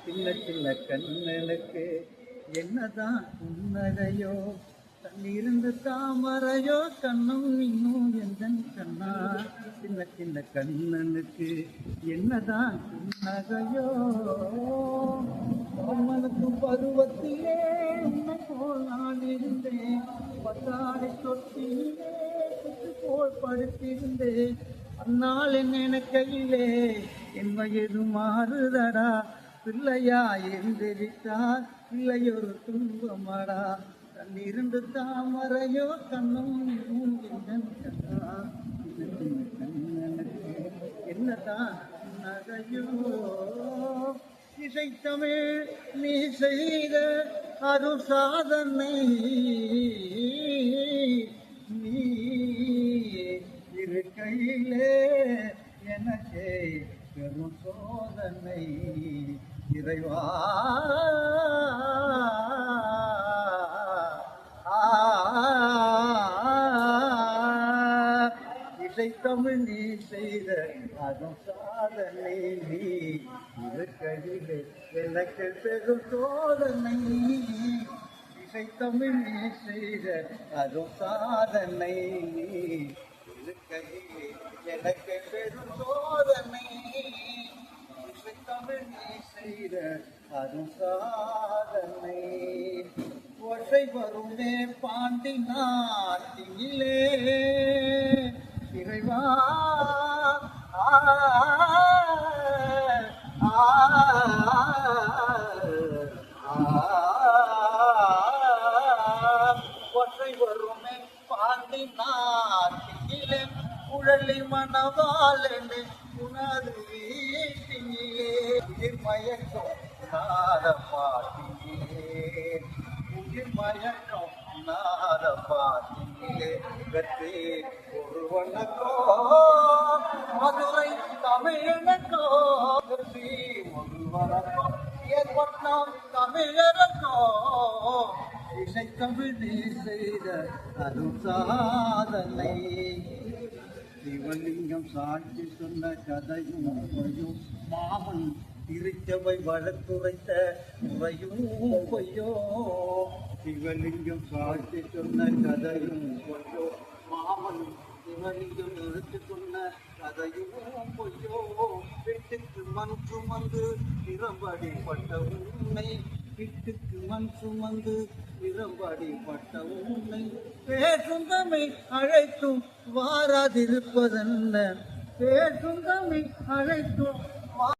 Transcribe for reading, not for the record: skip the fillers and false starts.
சின்ன சின்ன கண்ணனுக்கு என்னதான் புன்னகையோ, கண்ணிருந்து தாமரையோ, கண்ணும் இன்னும் எந்தன் கண்ணா. சின்ன சின்ன கண்ணனுக்கு என்னதான் புன்னகையோ, மனக்கு பருவத்திலே உன்னை போல் நான் இருந்தேன், பத்தாடை தொட்டிலே குத்து போல் படுத்திருந்தேன். அந்நாள் என்ன கையிலே என் வயது மாறுதடா, பிள்ளையா இருந்திருக்கார் பிள்ளையொரு துன்பமடா. கண்ணிருந்து தாமரையோ, கண்ணும் கண்ணா. கண்ணனுக்கு என்னதான் நகையோ, இசைத்தமிழ் நீ செய்த அருள் சாதனை, நீ இருக்கையிலே எனக்கே பெரும் சோதனை. இறைவா இசைத்தமிழ் நீ செய்த அதுவும் சாதனை, நீ இருக்கையிலே எனக்கு பெரும் சோதனை. இசைத்தமிழ் நீ செய்த அதுவும் சாதனை, நீ இருக்கையிலே எனக்கு பெரும் சோதனை. இசைத்தமிழ் நீ செய்த அதுவும் சாதனை. ஒற்றை வருமே பாண்டி நாட்டிலே இறைவா, ஒற்றை வருமே பாண்டி நாட்டிலே குழலி மணவாளனே உனது வீட்டிலே உயிர் மயக்கம் நாத பாட்டிலே, உயிர் மயக்கம் நாத பாட்டிலே. கத்தே ஒரு வணக்கோ மதுரை தமிழனக்கோ, கத்தே ஒரு வணக்கோ ஏற்பட்டாம் தமிழனக்கோ. இசைத்தமிழ் நீ செய்த அருள் சாதனை. சிவலிங்கம் சாட்சி சொன்ன கதையும் மாமன் திருச்சபை வழக்குரைத்த முறையும் பொய்யோ. சிவலிங்கம் சாட்சி சொன்ன கதையும் பொய்யோ, மாமன் சிவலிங்கம் எடுத்து சொன்ன கதையும் பொய்யோ. வீட்டுக்கு மண் சுமந்து நிறம்படி பட்ட உண்மை, வீட்டுக்கு மண் சுமந்து நிறம்படி பட்ட உண்மை. பேசும் தமிழ் அழைத்தும் வாராதிருப்பதென்ன, பேசும் தமிழ் அழைத்தும்